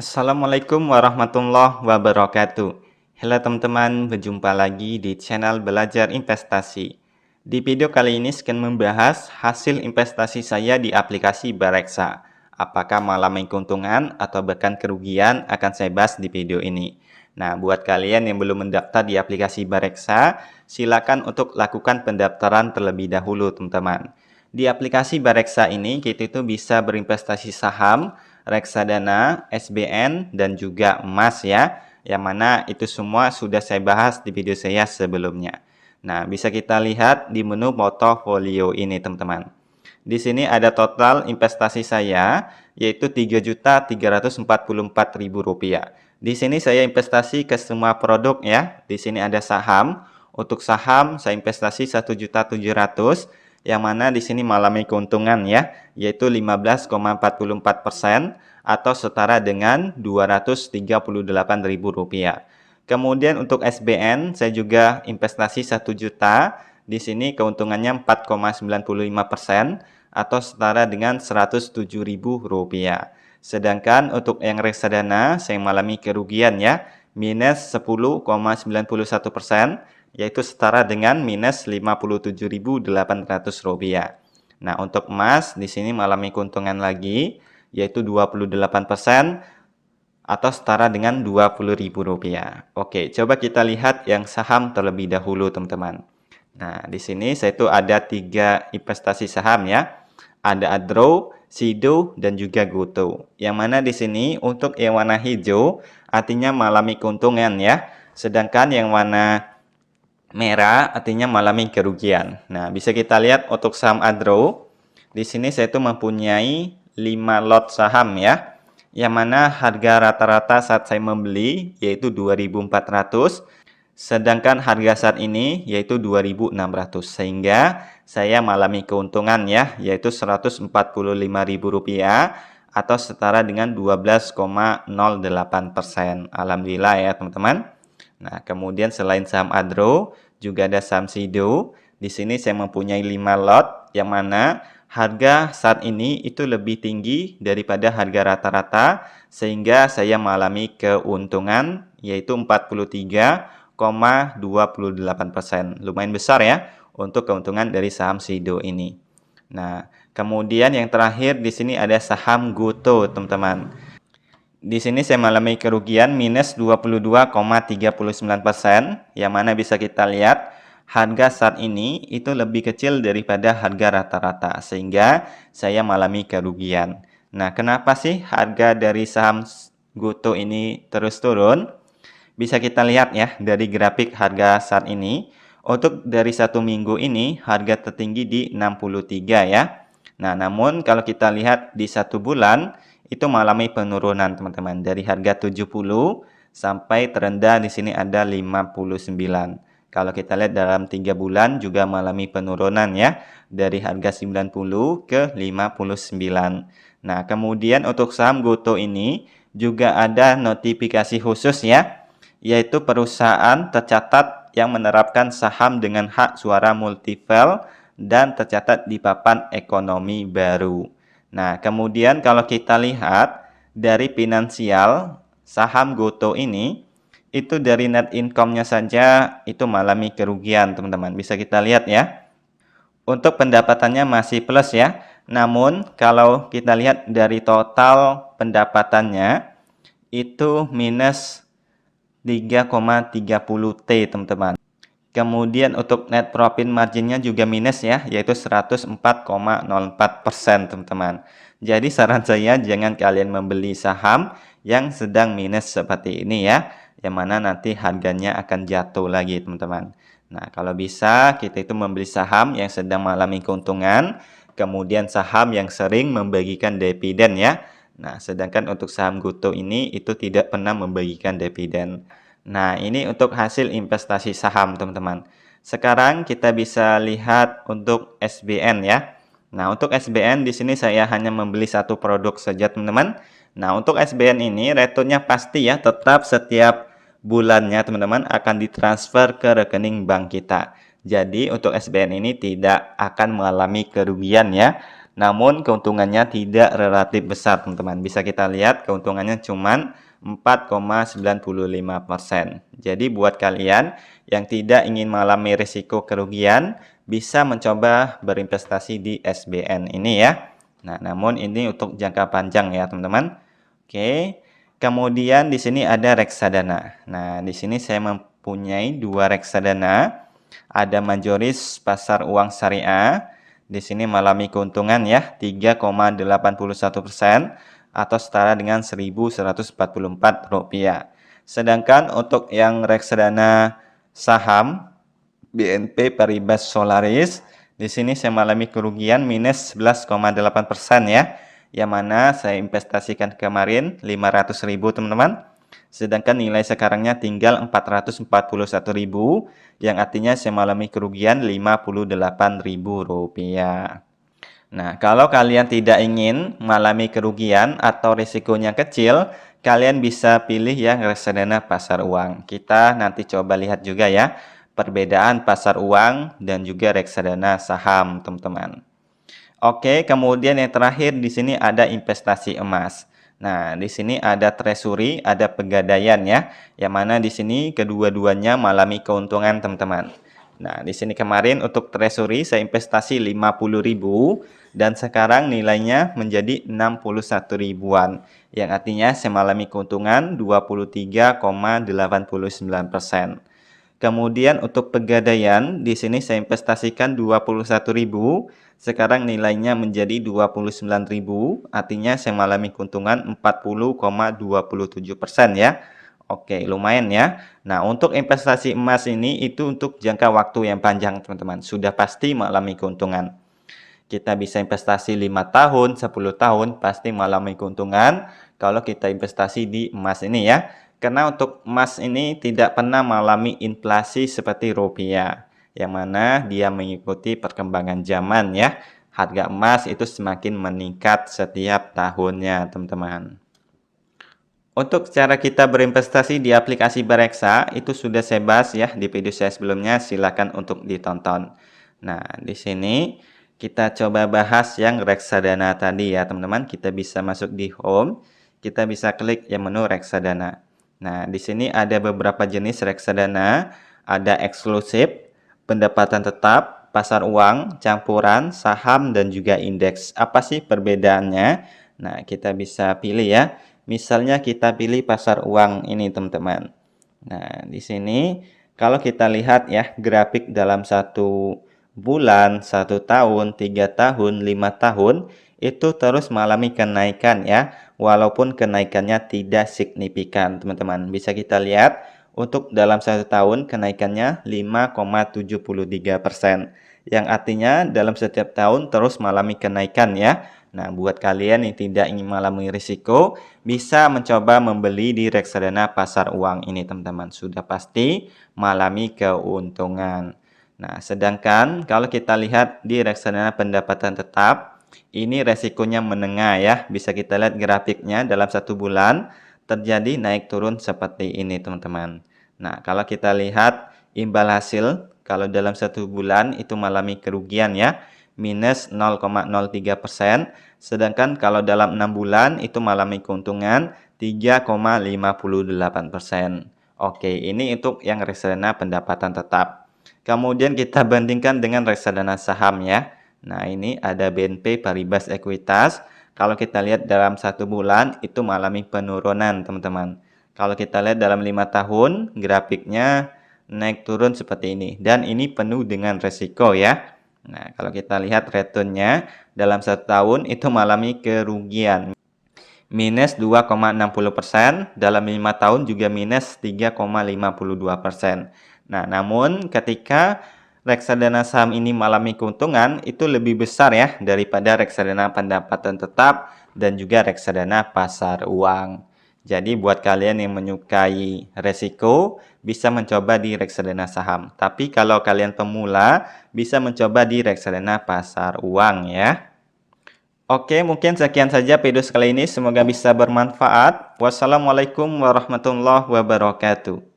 Assalamualaikum warahmatullahi wabarakatuh. Halo teman-teman, berjumpa lagi di channel Belajar Investasi. Di video kali ini saya akan membahas hasil investasi saya di aplikasi Bareksa. Apakah mengalami keuntungan atau bahkan kerugian akan saya bahas di video ini. Nah, buat kalian yang belum mendaftar di aplikasi Bareksa, silakan untuk lakukan pendaftaran terlebih dahulu, teman-teman. Di aplikasi Bareksa ini, kita itu bisa berinvestasi saham, reksadana, SBN, dan juga emas ya. Yang mana itu semua sudah saya bahas di video saya sebelumnya. Nah, bisa kita lihat di menu portofolio ini, teman-teman. Di sini ada total investasi saya, yaitu Rp3.344.000. Di sini saya investasi ke semua produk ya. Di sini ada saham. Untuk saham, saya investasi 1.700.000, yang mana di sini mengalami keuntungan ya, yaitu 15,44% atau setara dengan Rp238.000. Kemudian untuk SBN, saya juga investasi 1 juta. Di sini keuntungannya 4,95% atau setara dengan Rp107.000. Sedangkan untuk yang reksadana, saya mengalami kerugian ya, minus 10,91%, yaitu setara dengan minus Rp57.800. Nah, untuk emas di sini mengalami keuntungan lagi, yaitu 28% atau setara dengan Rp20.000. Oke, coba kita lihat yang saham terlebih dahulu, teman-teman. Nah, di sini saya itu ada 3 investasi saham ya. Ada Adro, Sido, dan juga Goto. Yang mana di sini untuk yang warna hijau artinya mengalami keuntungan ya. Sedangkan yang warna merah artinya mengalami kerugian. Nah, bisa kita lihat untuk saham Adro. Di sini saya itu mempunyai 5 lot saham ya. Yang mana harga rata-rata saat saya membeli yaitu 2.400. Sedangkan harga saat ini yaitu 2.600. Sehingga saya mengalami keuntungan ya, yaitu Rp145.000 atau setara dengan 12,08%. Alhamdulillah ya teman-teman. Nah, kemudian selain saham Adro, juga ada saham Sido. Di sini saya mempunyai 5 lot, yang mana harga saat ini itu lebih tinggi daripada harga rata-rata, sehingga saya mengalami keuntungan, yaitu 43,28%. Lumayan besar ya, untuk keuntungan dari saham Sido ini. Nah, kemudian yang terakhir di sini ada saham Goto, teman-teman. Di sini saya mengalami kerugian minus 22,39%, yang mana bisa kita lihat harga saat ini itu lebih kecil daripada harga rata-rata, sehingga saya mengalami kerugian. Nah, kenapa sih harga dari saham Goto ini terus turun? Bisa kita lihat ya dari grafik harga saat ini. Untuk dari 1 minggu ini harga tertinggi di 63 ya. Nah, namun kalau kita lihat di 1 bulan itu mengalami penurunan, teman-teman, dari harga 70 sampai terendah di sini ada 59. Kalau kita lihat dalam 3 bulan juga mengalami penurunan ya, dari harga 90 ke 59. Nah, kemudian untuk saham Goto ini juga ada notifikasi khusus ya, yaitu perusahaan tercatat yang menerapkan saham dengan hak suara multiple dan tercatat di papan ekonomi baru. Nah, kemudian kalau kita lihat dari finansial saham Goto ini, itu dari net income-nya saja itu mengalami kerugian, teman-teman. Bisa kita lihat ya. Untuk pendapatannya masih plus ya. Namun, kalau kita lihat dari total pendapatannya, itu minus 3,30 T, teman-teman. Kemudian untuk net profit marginnya juga minus ya, yaitu 104,04%, teman-teman. Jadi saran saya jangan kalian membeli saham yang sedang minus seperti ini ya, yang mana nanti harganya akan jatuh lagi, teman-teman. Nah, kalau bisa kita itu membeli saham yang sedang mengalami keuntungan, kemudian saham yang sering membagikan dividen ya. Nah, sedangkan untuk saham Goto ini itu tidak pernah membagikan dividen. Nah, ini untuk hasil investasi saham, teman-teman. Sekarang kita bisa lihat untuk SBN ya. Nah, untuk SBN di sini saya hanya membeli 1 produk saja, teman-teman. Nah, untuk SBN ini returnnya pasti ya, tetap setiap bulannya teman-teman akan ditransfer ke rekening bank kita. Jadi untuk SBN ini tidak akan mengalami kerugian ya. namun keuntungannya tidak relatif besar teman-teman. Bisa kita lihat keuntungannya cuma 4,95%. Jadi buat kalian yang tidak ingin mengalami risiko kerugian, bisa mencoba berinvestasi di SBN ini ya. Nah, namun ini untuk jangka panjang ya teman-teman. Oke. Kemudian di sini ada reksadana. Nah, di sini saya mempunyai dua reksadana. Ada majoris pasar uang syariah. Di sini mengalami keuntungan ya 3,81% atau setara dengan Rp1.144. Sedangkan untuk yang reksadana saham BNP Paribas Solaris, di sini saya mengalami kerugian minus 11,8% ya. Yang mana saya investasikan kemarin 500.000 teman-teman. Sedangkan nilai sekarangnya tinggal 441.000, yang artinya saya mengalami kerugian Rp58.000. Nah, kalau kalian tidak ingin mengalami kerugian atau risikonya kecil, kalian bisa pilih yang reksadana pasar uang. Kita nanti coba lihat juga ya perbedaan pasar uang dan juga reksadana saham, teman-teman. Oke, kemudian yang terakhir di sini ada investasi emas. Nah, di sini ada treasury, ada pegadaian ya. Yang mana di sini kedua-duanya mengalami keuntungan, teman-teman. Nah, di sini kemarin untuk treasury saya investasi 50.000 dan sekarang nilainya menjadi 61.000-an. Yang artinya saya mengalami keuntungan 23,89%. Kemudian untuk pegadaian, di sini saya investasikan 21.000, sekarang nilainya menjadi 29.000, artinya saya mengalami keuntungan 40,27% ya. Oke, lumayan ya. Nah, untuk investasi emas ini itu untuk jangka waktu yang panjang, teman-teman. Sudah pasti mengalami keuntungan. Kita bisa investasi 5 tahun, 10 tahun, pasti mengalami keuntungan kalau kita investasi di emas ini ya. Karena untuk emas ini tidak pernah mengalami inflasi seperti rupiah, yang mana dia mengikuti perkembangan zaman ya. Harga emas itu semakin meningkat setiap tahunnya, teman-teman. Untuk cara kita berinvestasi di aplikasi Bareksa, itu sudah saya bahas ya di video saya sebelumnya, silakan untuk ditonton. Nah, di sini kita coba bahas yang reksadana tadi ya, teman-teman. Kita bisa masuk di home, kita bisa klik yang menu reksadana. Nah, di sini ada beberapa jenis reksadana, ada eksklusif, pendapatan tetap, pasar uang, campuran, saham, dan juga indeks. Apa sih perbedaannya? Nah, kita bisa pilih ya. Misalnya kita pilih pasar uang ini, teman-teman. Nah, di sini kalau kita lihat ya, grafik dalam 1 bulan, 1 tahun, 3 tahun, 5 tahun, itu terus mengalami kenaikan ya, walaupun kenaikannya tidak signifikan, teman-teman. Bisa kita lihat untuk dalam 1 tahun kenaikannya 5,73%, yang artinya dalam setiap tahun terus mengalami kenaikan ya. Nah, buat kalian yang tidak ingin mengalami risiko, bisa mencoba membeli di reksadana pasar uang ini, teman-teman. Sudah pasti mengalami keuntungan. Nah, sedangkan kalau kita lihat di reksadana pendapatan tetap, ini resikonya menengah ya. Bisa kita lihat grafiknya dalam 1 bulan terjadi naik turun seperti ini, teman-teman. Nah, kalau kita lihat imbal hasil, kalau dalam 1 bulan itu mengalami kerugian ya, minus 0,03%. Sedangkan kalau dalam 6 bulan itu mengalami keuntungan 3,58%. Oke, ini untuk yang reksadana pendapatan tetap. Kemudian kita bandingkan dengan reksadana saham ya. Nah, ini ada BNP Paribas Ekuitas. Kalau kita lihat dalam 1 bulan itu mengalami penurunan, teman-teman. Kalau kita lihat dalam 5 tahun, grafiknya naik turun seperti ini. Dan ini penuh dengan resiko ya. Nah, kalau kita lihat returnnya dalam 1 tahun itu mengalami kerugian. Minus 2,60%, dalam 5 tahun juga minus 3,52%. Nah, namun ketika reksadana saham ini mengalami keuntungan itu lebih besar ya daripada reksadana pendapatan tetap dan juga reksadana pasar uang. Jadi buat kalian yang menyukai resiko bisa mencoba di reksadana saham. Tapi kalau kalian pemula bisa mencoba di reksadana pasar uang ya. Oke, mungkin sekian saja video kali ini. Semoga bisa bermanfaat. Wassalamualaikum warahmatullahi wabarakatuh.